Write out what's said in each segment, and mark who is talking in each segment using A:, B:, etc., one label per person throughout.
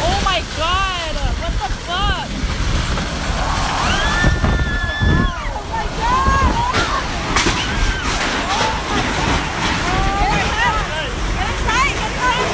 A: Oh my god! What the fuck? Oh my god! Get inside! Get inside!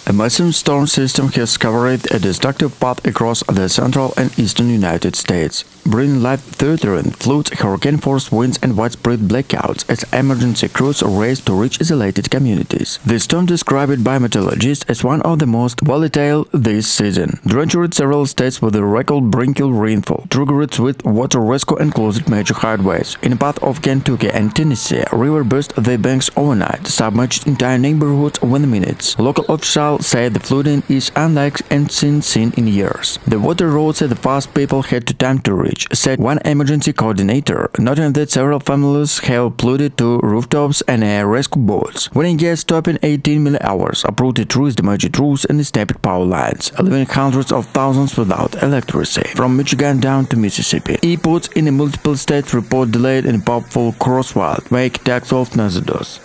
B: A massive storm system has covered a destructive path across the central and eastern United States, bringing life-threatening floods, hurricane-force winds and widespread blackouts as emergency crews race to reach isolated communities. The storm, described by meteorologists as one of the most volatile this season, drenched several states with a record-breaking rainfall, triggered with water rescue and closed major highways. In a part of Kentucky and Tennessee, a river burst the banks overnight, submerged entire neighborhoods within minutes. Local officials say the flooding is unlike anything seen in years. The water rose at the fast people had to time to reach, said one emergency coordinator, noting that several families have flooded to rooftops and rescue boats. Winning gas stopping 18 million hours, uprooted trees, damaged roofs and snapped power lines, leaving hundreds of thousands without electricity. From Michigan down to Mississippi, airports in multiple states report delayed and powerful crosswinds, make takeoffs hazardous.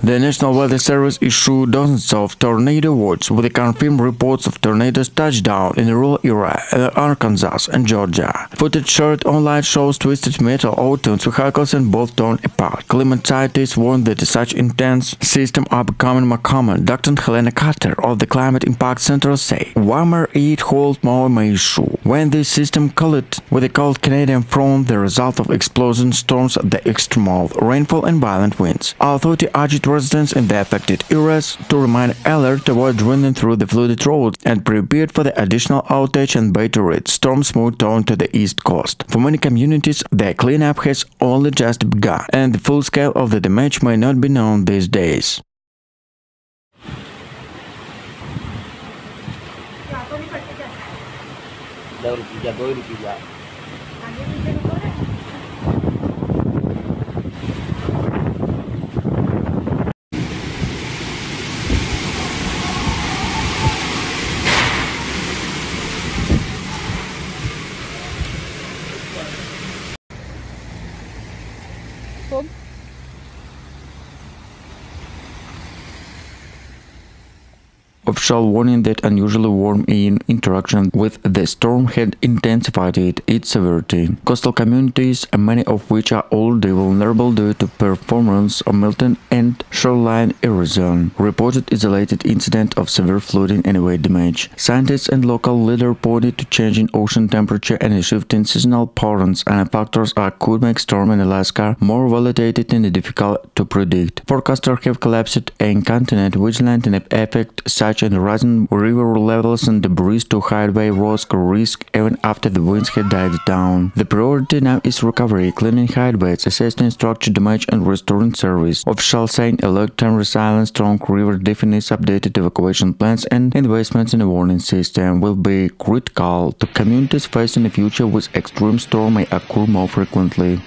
B: The National Weather Service issued dozens of tornado watches with confirmed reports of tornadoes touchdown in rural areas, Arkansas and Georgia. Footage shared online shows twisted metal outcomes vehicles and both torn apart. Climate scientists warn that such intense systems are becoming more common. Dr. Helena Carter of the Climate Impact Center say warmer heat holds more may issue. When this system collided with a cold Canadian front, the result of explosion storms, the extreme rainfall and violent winds. Authority urged residents in the affected areas to remain alert, avoid running through the flooded roads, and prepared for the additional outage and battered storms moved on to the east coast. For many communities, the cleanup has only just begun, and the full scale of the damage may not be known these days. Official warning that unusually warm in interaction with the storm had intensified its severity. Coastal communities, many of which are already vulnerable due to performance of melting and shoreline erosion, reported isolated incidents of severe flooding and wave damage. Scientists and local leaders pointed to changing ocean temperature and a shift in seasonal patterns and factors that could make storm in Alaska more volatile and difficult to predict. Forecasters have collapsed a continent vigilant and affect such and rising river levels and debris to highway roads risk even after the winds had died down. The priority now is recovery, cleaning highways, assessing structure damage and restoring service. Officials saying a long-term resilience, strong river definites, updated evacuation plans and investments in a warning system will be critical to communities facing a future with extreme storm may occur more frequently.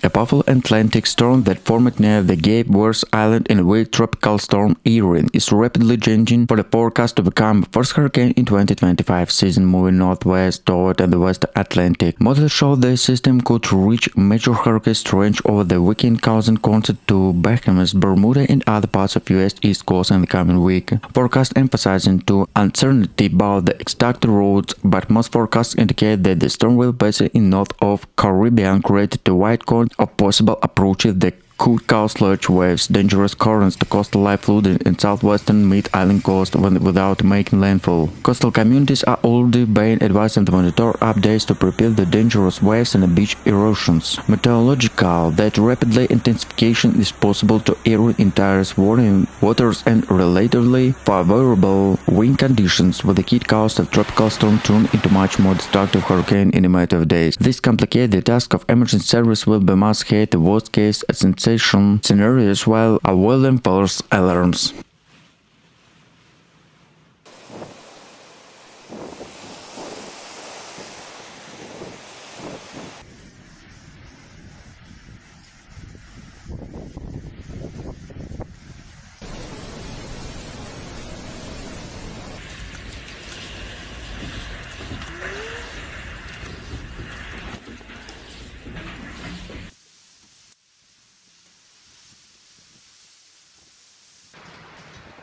B: a powerful Atlantic storm that formed near the Cape Verde Island in a weak tropical storm Erin is rapidly changing for the forecast to become the first hurricane in 2025 season, moving northwest toward the West Atlantic. Models show the system could reach major hurricane range over the weekend, causing concert to Bahamas, Bermuda, and other parts of U.S. East Coast in the coming week. Forecast emphasizing to uncertainty about the exact routes, but most forecasts indicate that the storm will pass in north of Caribbean, creating the wide cone of possible approaches that could cause large waves, dangerous currents to coastal life flooding in southwestern mid-island coast without making landfall. Coastal communities are already being advised to monitor updates to prepare the dangerous waves and beach erosions. Meteorological that rapidly intensification is possible to erode entire warning waters and relatively favorable wind conditions, with the key coast of tropical storm turn into much more destructive hurricane in a matter of days. This complicates the task of emergency service will be must hit the worst case scenarios while avoiding false alarms.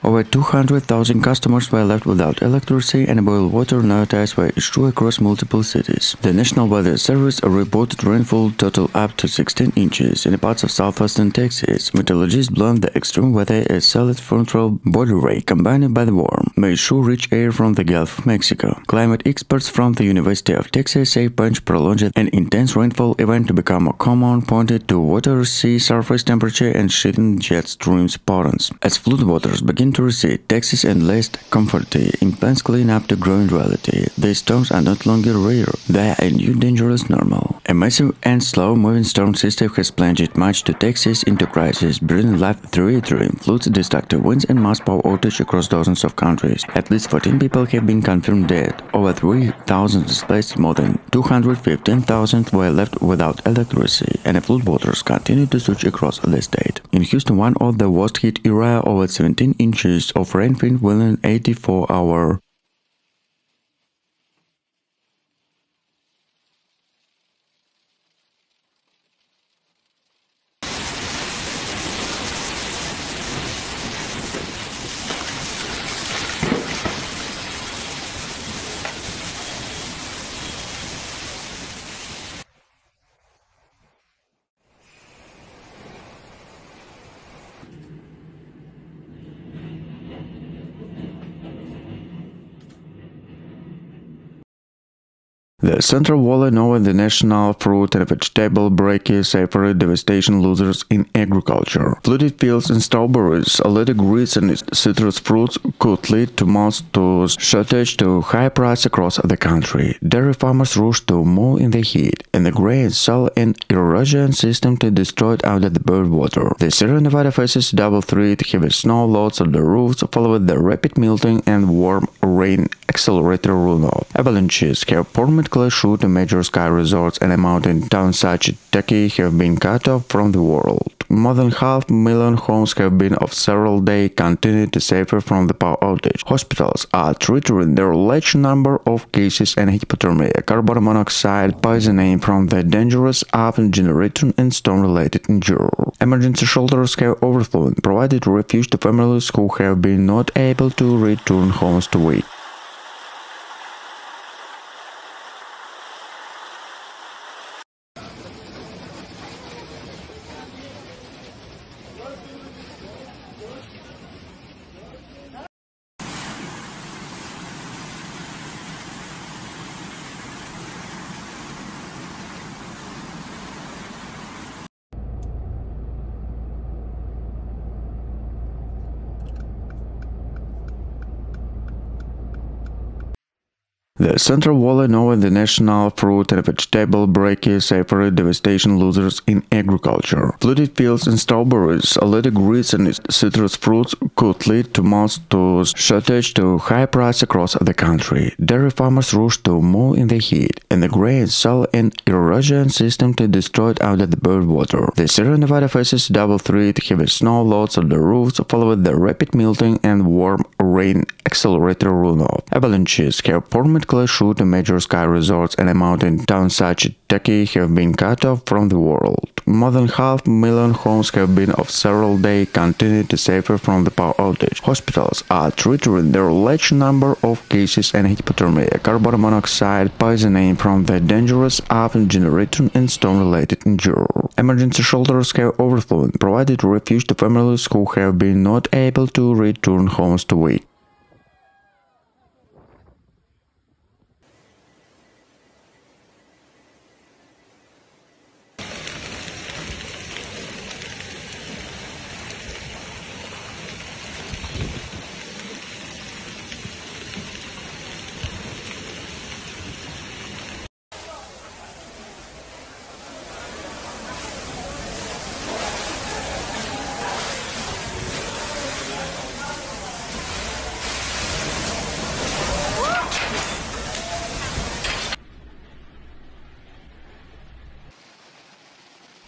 B: Over 200,000 customers were left without electricity and boiled water notices were issued across multiple cities. The National Weather Service reported rainfall total up to 16 inches in parts of southwestern Texas. Meteorologists blamed the extreme weather as solid frontal body ray combined by the warm, may show rich air from the Gulf of Mexico. Climate experts from the University of Texas say bunch prolonged an intense rainfall event to become a common, pointed to water, sea surface temperature, and shedding jet streams patterns. As floodwaters begin to recede, Texas and less comforting implants clean up to growing reality. These storms are not longer rare, they are a new dangerous normal. A massive and slow-moving storm system has plunged much to Texas into crisis, bringing life-threatening floods, destructive winds, and mass power outage across dozens of countries. At least 14 people have been confirmed dead, over 3,000 displaced, more than 215,000 were left without electricity, and floodwaters continue to surge across the state. In Houston, one of the worst hit area, over 17 inches of rainfall within 84 hours. The Central Valley, known as the national fruit and vegetable breakage, suffered devastation losers in agriculture. Flooded fields and strawberries, already grits and citrus fruits could lead to months to shortage to high price across the country. Dairy farmers rushed to mow in the heat, and the grain, soil, and erosion system to destroyed under the bird water. The Sierra Nevada faces double threat: heavy snow loads on the roofs, followed the rapid melting and warm rain accelerated runoff. Avalanches have formed shoot major ski resorts and a mountain town such as Turkey have been cut off from the world. More than 500,000 homes have been of several days continue to suffer from the power outage. Hospitals are treating their large number of cases and hypothermia, carbon monoxide poisoning from the dangerous oven generator and storm-related injury. Emergency shelters have overflowed, provided refuge to families who have been not able to return homes to week. The Central Valley, known as the national fruit and vegetable breakage, suffered devastation losers in agriculture. Flooded fields and strawberries, already grits and citrus fruits could lead to months to shortage to high price across the country. Dairy farmers rushed to mow in the heat, in the grade soil and erosion system to destroyed under the bird water. The Sierra Nevada faces double threat: heavy snow loads on the roofs, followed the rapid melting and warm rain accelerated runoff. Avalanches have permanently shut major ski resorts, and a mountain town such as Turkey have been cut off from the world. More than 500,000 homes have been of several days continued to suffer from the power outage. Hospitals are treating their large number of cases and hypothermia, carbon monoxide poisoning from the dangerous aft generating and storm-related injury. Emergency shelters have overflown, provided refuge to families who have been not able to return homes to week.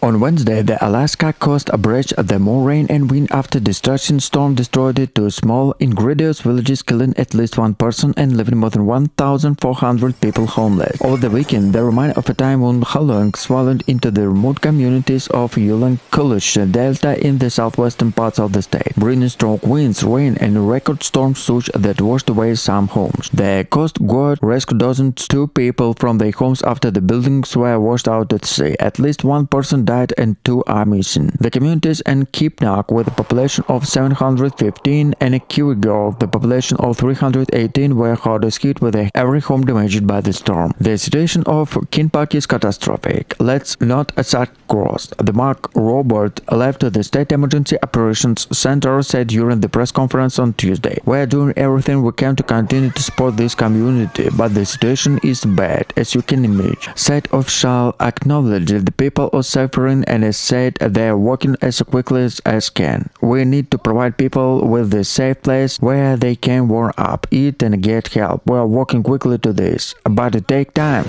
B: On Wednesday, the Alaska coast bridge, the more rain and wind after destruction storm destroyed it to small inglorious villages, killing at least one person and leaving more than 1,400 people homeless. Over the weekend, the reminder of a time when Halong swallowed into the remote communities of Yulin Kulish Delta in the southwestern parts of the state, bringing strong winds, rain, and record storm surge that washed away some homes. The Coast Guard rescued dozens of people from their homes after the buildings were washed out at sea. At least one person died and 2 are missing. The communities in Kipnak, with a population of 715, and Kiwigor, the population of 318, were hardest hit, with every home damaged by the storm. The situation of Kinpak is catastrophic. Let's not start crossed. The Mark Robert left the State Emergency Operations Center said during the press conference on Tuesday. "We are doing everything we can to continue to support this community, but the situation is bad, as you can imagine." State officials acknowledged that the people are suffering and said they are working as quickly as can. "We need to provide people with a safe place where they can warm up, eat, and get help. We are working quickly to this, but it takes time."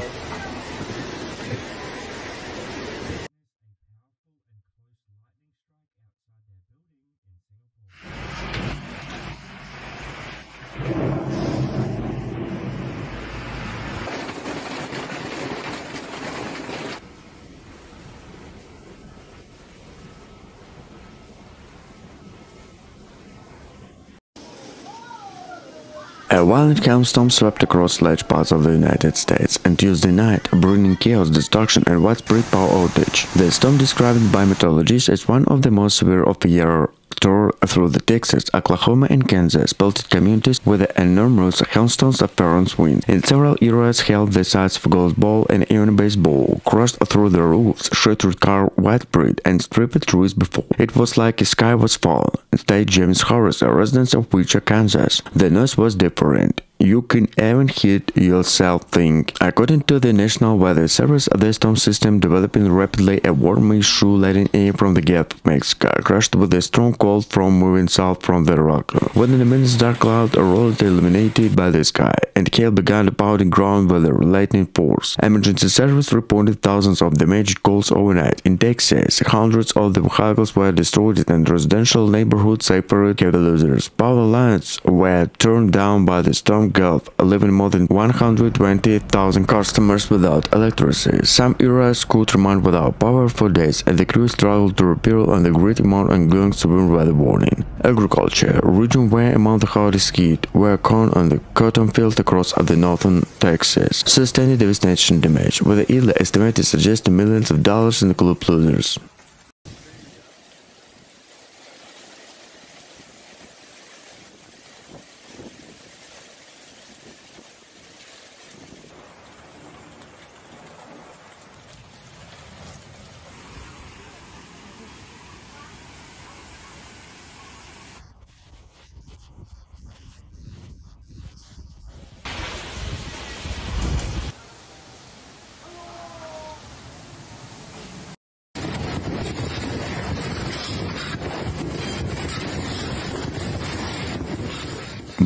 B: A violent hailstorm swept across large parts of the United States on Tuesday night, bringing chaos, destruction, and widespread power outage. The storm, described by meteorologists as one of the most severe of the year, tore through the Texas, Oklahoma, and Kansas, pelted communities with enormous hailstones of ferocious wind. In several areas held the size of golfball and even baseball, crushed through the roofs, shattered car widespread, and stripped trees before. It was like the sky was falling, stated James Harris, a resident of Wichita, Kansas. The noise was different. You can even hear yourself think. According to the National Weather Service, the storm system developing rapidly, a warm issue letting in from the Gulf of Mexico, crashed with a strong cold front moving south from the rock. Within a minute, dark cloud rolled illuminated by the sky, and hail began to pound the ground with a relating force. Emergency service reported thousands of damaged calls overnight. In Texas, hundreds of the vehicles were destroyed and residential neighborhoods suffered heavy losses. Power lines were turned down by the storm Gulf, leaving more than 120,000 customers without electricity. Some areas could remain without power for days, and the crew struggled to repair on the great amount ongoing severe weather warning. Agriculture region were among the hardest hit, where corn on the cotton field across the northern Texas sustained devastation damage, with the yearly estimated suggesting millions of dollars in club losers.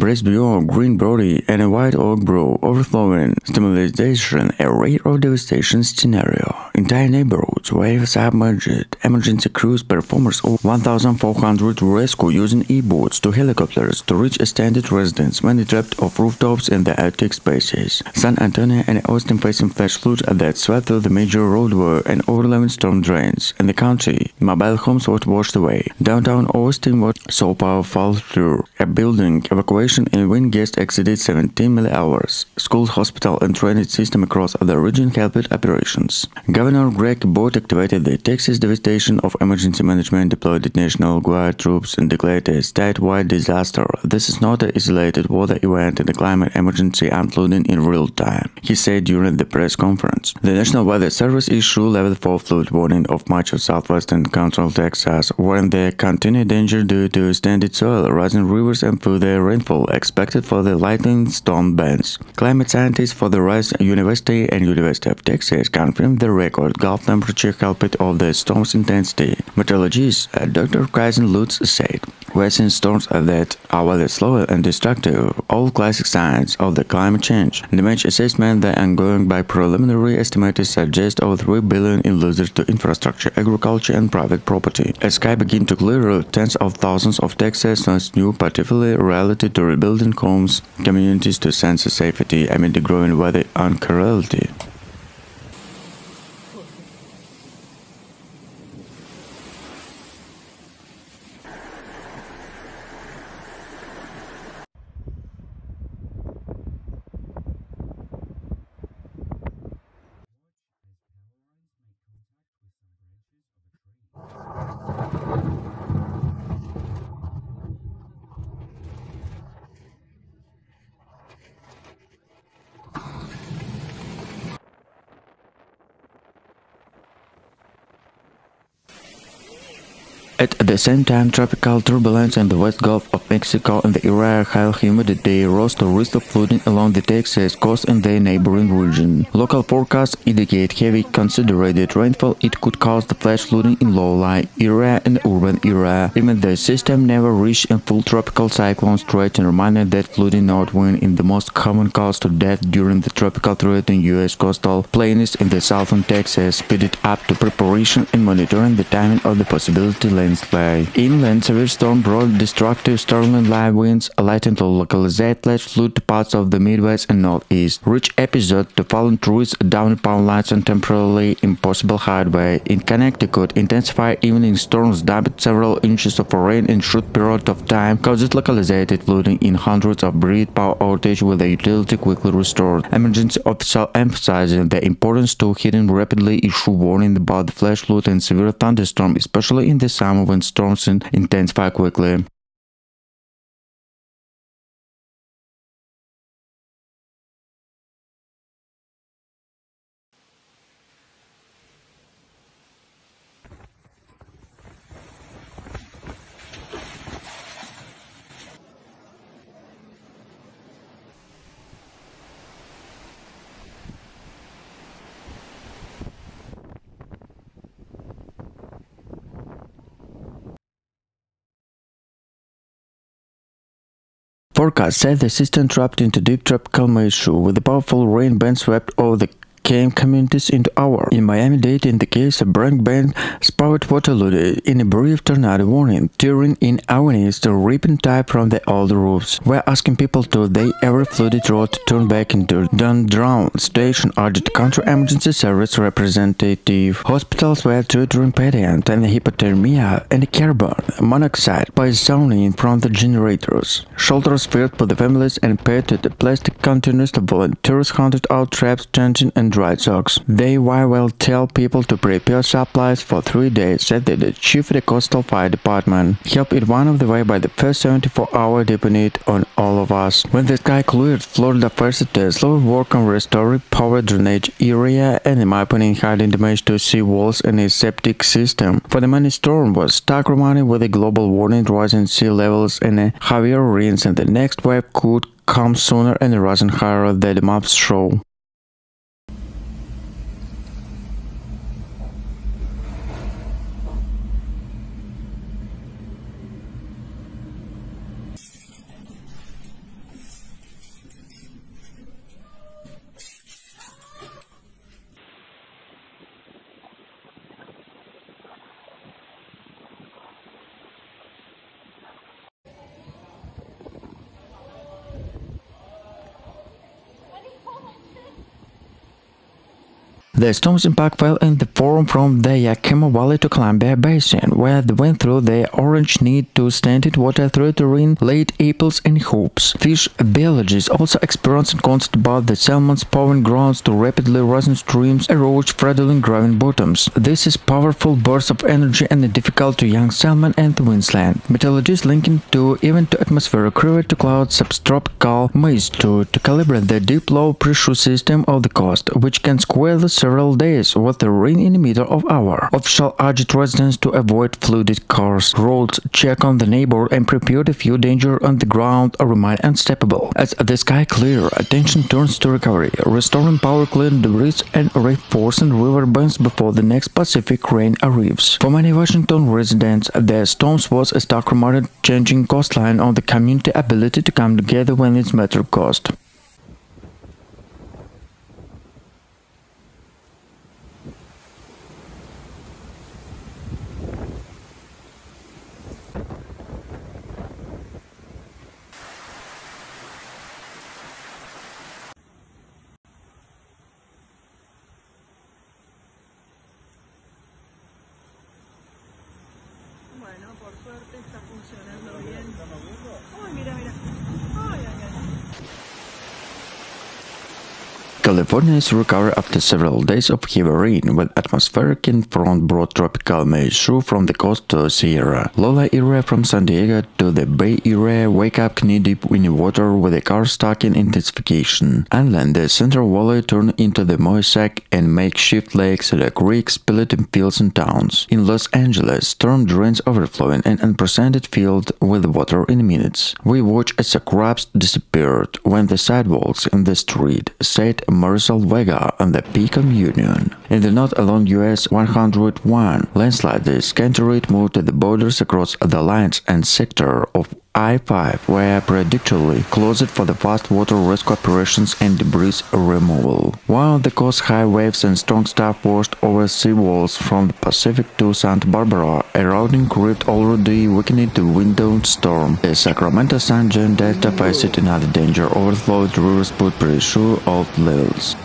B: Brisbane, green body, and a white oak brew overflowing stimulation, a rate of devastation scenario. Entire neighborhoods were submerged. Emergency crews performers of 1,400 rescue using e-boats to helicopters to reach extended residents, many trapped off rooftops in the attic spaces. San Antonio and Austin facing flash floods that swept through the major roadway and overwhelming storm drains. In the country, mobile homes were washed away. Downtown Austin was so powerful through a building evacuation in wind gusts exceeded 17 millihours. Schools, hospital, and drainage system across the region helped operations. Governor Greg Abbott activated the Texas Devastation of Emergency Management, deployed National Guard troops, and declared a statewide disaster. This is not an isolated weather event and a climate emergency unfolding in real time, he said during the press conference. The National Weather Service issued level 4 flood warning of much of southwestern central Texas, warning the continued danger due to extended soil, rising rivers, and further rainfall expected for the lightning storm bands. Climate scientists for the Rice University and University of Texas confirmed the record Gulf temperature helped of the storm's intensity. Meteorologist Dr. Kaizen Lutz said, "We're seeing storms that are rather slower and destructive, all classic signs of the climate change. Damage assessment, the ongoing by preliminary estimates suggest over 3 billion in losses to infrastructure, agriculture, and private property. As sky begin to clear, tens of thousands of Texans new particularly related to rebuilding homes, communities to sense safety amid the growing weather uncertainty." At the same time, tropical turbulence in the West Gulf of Mexico and the area high humidity rose to risk of flooding along the Texas coast and the neighboring region. Local forecasts indicate heavy concentrated rainfall. It could cause the flash flooding in low-lying area and urban area. Even the system never reached a full tropical cyclone stretch, and reminded that flooding north wind in the most common cause to death during the tropical threat in U.S. coastal plains in the southern Texas speeded up to preparation and monitoring the timing of the possibility landslide. Inland, severe storm brought destructive storming live winds, lightened to localized flash flood to parts of the Midwest and Northeast. Rich episode to fallen trees, down power lines, and temporarily impossible highway. In Connecticut, intensified evening storms dumped several inches of rain in short period of time, caused localized flooding in hundreds of brief power outage with the utility quickly restored. Emergency official emphasizing the importance to hitting rapidly issue warning about the flash flood and severe thunderstorm, especially in the summer when storms intensify quickly. Forecast said the system trapped into deep tropical moisture with the powerful rain band swept over the came communities into hour. In Miami-Dade, in the case of Branch Band, spout water loaded in a brief tornado warning, tearing in avenues to ripping tide from the old roofs. We're asking people to they ever flooded road to turn back into don't-drown station, urged country emergency service representative. Hospitals were treating patients and hypothermia and carbon monoxide poisoning from the generators. Shelters filled for the families and painted plastic containers. The volunteers hunted out traps, changing and dried socks. They will tell people to prepare supplies for 3 days, said the chief of the Coastal Fire Department. Help is one of the way by the first 74-hour depended on all of us. When the sky cleared, Florida first slow work on restoring power drainage area and mapping hiding damage to sea walls and a septic system. For the many storm was stuck reminding with a global warning, rising sea levels and heavier rains, and the next wave could come sooner and rising higher than the maps show. The storm's impact fell in the form from the Yakima Valley to Columbia Basin, where the wind threw the orange need to stand-in water through terrain, laid apples and hoops. Fish biologists also experienced concerns about the salmon's spawning grounds to rapidly rising streams, erodes, fraudulent graving bottoms. This is powerful bursts of energy and difficult to young salmon and the Queensland. Meteorologists linking to even to atmospheric river to cloud subtropical mist to calibrate the deep low pressure system of the coast, which can square several days with the rain in a meter of hour. Officials urged residents to avoid flooded cars, roads, check on the neighborhood and prepare to few danger on the ground or remain unstoppable. As the sky clear, attention turns to recovery, restoring power, clearing debris and reinforcing river banks before the next Pacific rain arrives. For many Washington residents, the storms was a stark reminder changing coastline on the community ability to come together when it's matter cost.
A: Bueno, por suerte está funcionando bien. Uy, mira, mira. Ay, ay, ay.
B: California is recovered after several days of heavy rain, with atmospheric front brought tropical mist through from the coast to Sierra. Lola area from San Diego to the Bay Area wake up knee-deep in water with the car stuck in intensification. Inland, the Central Valley turned into the mosaic and makeshift lakes, the creeks split in fields and towns. In Los Angeles, storm drains overflowing an unprecedented field with water in minutes. We watched as the crabs disappeared when the sidewalks in the street said Marcel Vega and the Pecan Union. In the not alone US 101, landslides canterite moved to the borders across the lines and sector of I-5 were predictably closed for the fast water rescue operations and debris removal. While the coast high waves and strong stuff washed over seawalls from the Pacific to Santa Barbara, a routing rift already weakening the windowed storm. The Sacramento San John Delta faced another danger, overflowed rivers put pressure of levels.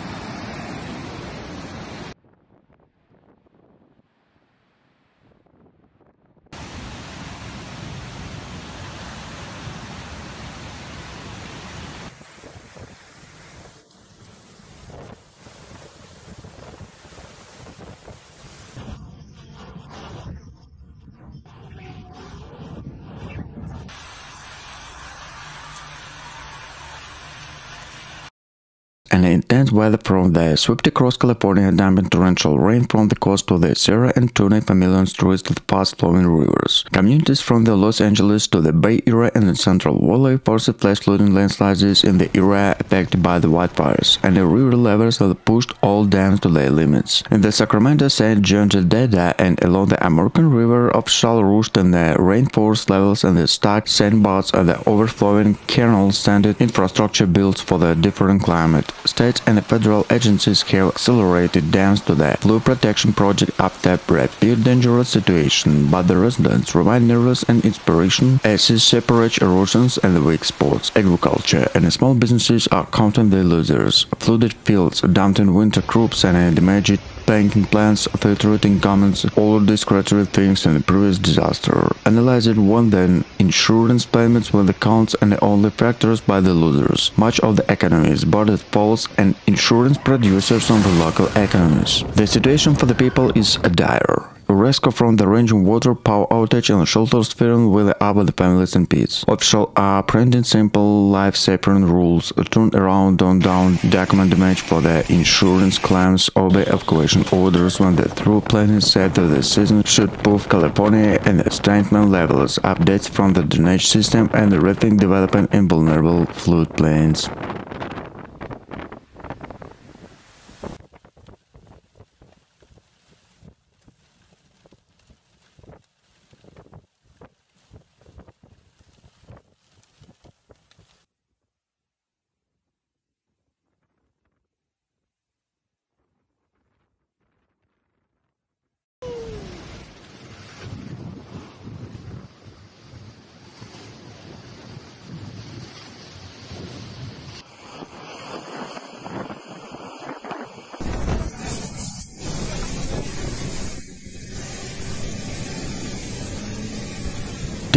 B: An intense weather from the swept across California, dumping torrential rain from the coast to the Sierra and turned millions tourists with fast-flowing rivers. Communities from the Los Angeles to the Bay Area and the Central Valley forced flash flooding landslides in the area affected by the wildfires, and the river levels have pushed all dams to their limits. In the Sacramento, St. John Delta and along the American River, offshore rushed in the rainforest levels and the stacked sandbars and the overflowing canals sent infrastructure built for the different climate. States and federal agencies have accelerated dams to the flood protection project after a rapid dangerous situation, but the residents remain nervous and inspiration as separate erosions and weak spots. Agriculture and small businesses are counting the losers. Flooded fields, dumped in winter crops and damaged banking plants, threatening governments, all these creatory things in the previous disaster. Analyzed one then, insurance payments were the counts and the only factors by the losers. Much of the economy is bordered falls and insurance producers on the local economies. The situation for the people is dire. Rescue from the raging water, power outage and shelters filling with up the families and pets. Officials are printing simple life-saving rules, turn around, don't down, document damage for the insurance claims, obey evacuation orders when the through planning said that the season should prove California and the strengthen levels, updates from the drainage system and the rifting development in vulnerable floodplains.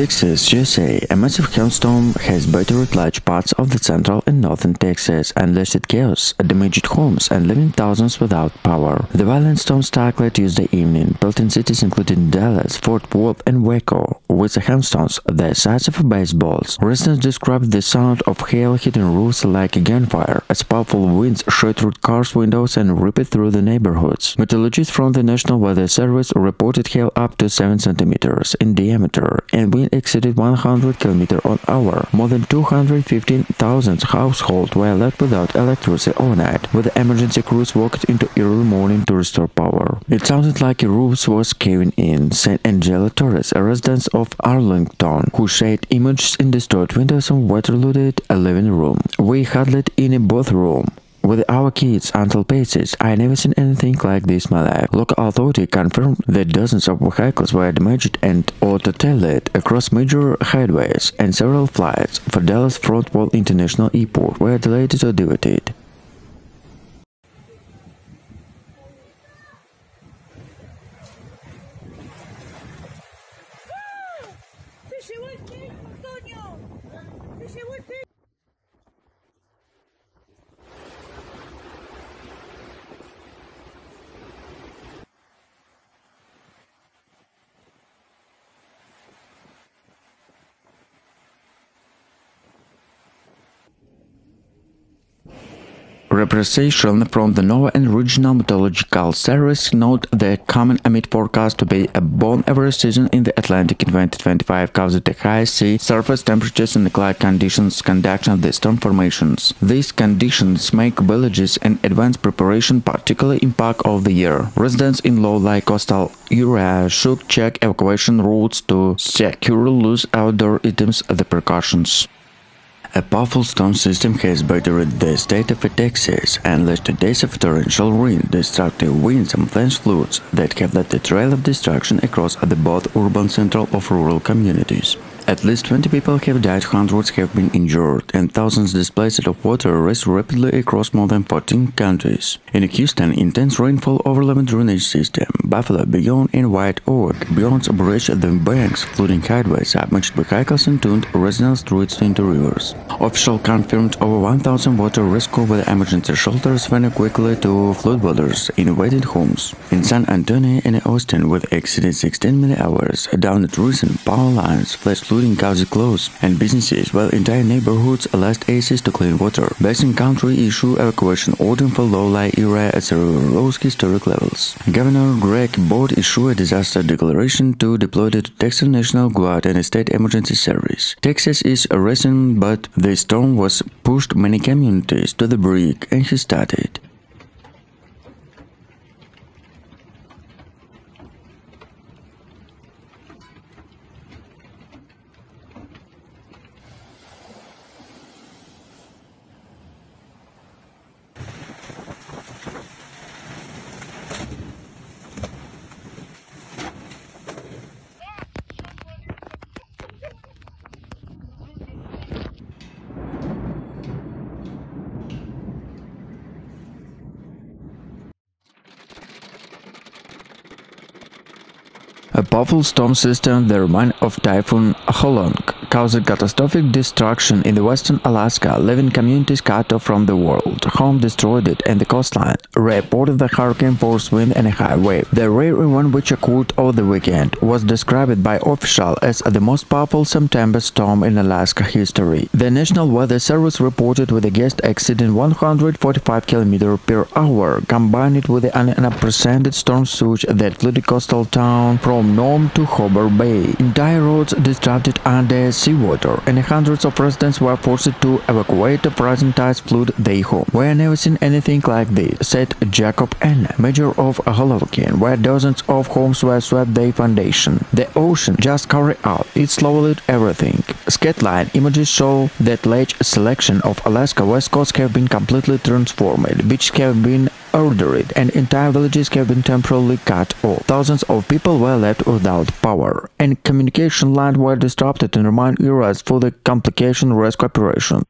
B: Texas, USA, a massive hailstorm has battered large parts of the central and northern Texas, unleashed chaos, damaged homes, and leaving thousands without power. The violent storm struck late Tuesday evening, pelting cities including Dallas, Fort Worth, and Waco, with hailstones the size of baseballs. Residents described the sound of hail hitting roofs like a gunfire, as powerful winds shot through cars' windows and ripped through the neighborhoods. Meteorologists from the National Weather Service reported hail up to 7 centimeters in diameter, and wind exceeded 100 km/h. More than 215,000 households were left without electricity overnight, with emergency crews worked into early morning to restore power. It sounded like a roof was caving in, said Angela Torres, a resident of Arlington, who shared images in destroyed windows and water-flooded a living room. "We huddled in a bathroom with our kids until pieces. I never seen anything like this in my life." Local authority confirmed that dozens of vehicles were damaged and or totaled across major highways, and several flights for Dallas Fort Worth International Airport were delayed or diverted. Representation from the NOAA and Regional Meteorological Service note the coming amid forecast to be above average season in the Atlantic in 2025 caused the high sea surface temperatures and the cloud conditions conduction of the storm formations. These conditions make villages and advanced preparation particularly impact of the year. Residents in low-lying coastal areas should check evacuation routes to securely lose outdoor items the precautions. A powerful storm system has battered the state of Texas and led days of torrential rain, destructive winds and flash floods that have led a trail of destruction across both urban central of rural communities. At least 20 people have died, hundreds have been injured, and thousands displaced of water raced rapidly across more than 14 countries. In Houston, intense rainfall overwhelmed drainage system. Buffalo, Bayonne, and White Oak, beyond bridge the banks, flooding highways, submerged vehicles and turned residents' streets into rivers. Officials confirmed over 1,000 water rescue with emergency shelters went quickly to floodwaters in waiting homes. In San Antonio and Austin, with exceeded 16 million hours, down at recent power lines, flash flooding caused clothes and businesses, while entire neighborhoods lost access to clean water. Basin County issued evacuation order for low-lying area at rose historic levels. Governor Greg Abbott issued a disaster declaration to deploy the Texas National Guard and State Emergency Service. Texas is racing, but the storm was pushed many communities to the brink, and he started. A powerful storm system, the reminder of Typhoon Holong, caused catastrophic destruction in the western Alaska, leaving communities cut off from the world, home destroyed and the coastline, reported the hurricane force wind and a high wave. The rare event which occurred over the weekend was described by officials as the most powerful September storm in Alaska history. The National Weather Service reported with a gust exceeding 145 km/h, combined with an unprecedented storm surge that flooded coastal town from Nome to Harbor Bay. Entire roads disrupted under seawater, and hundreds of residents were forced to evacuate. Rising tides flooded their home. "We have never seen anything like this," said Jacob N., mayor of Hoboken, where dozens of homes were swept their foundation. "The ocean just carried out. It swallowed everything." Skyline images show that large selection of Alaska west coast have been completely transformed. Beaches have been ordered, and entire villages have been temporarily cut off. Thousands of people were left without power, and communication lines were disrupted in remote areas for the complication rescue operation.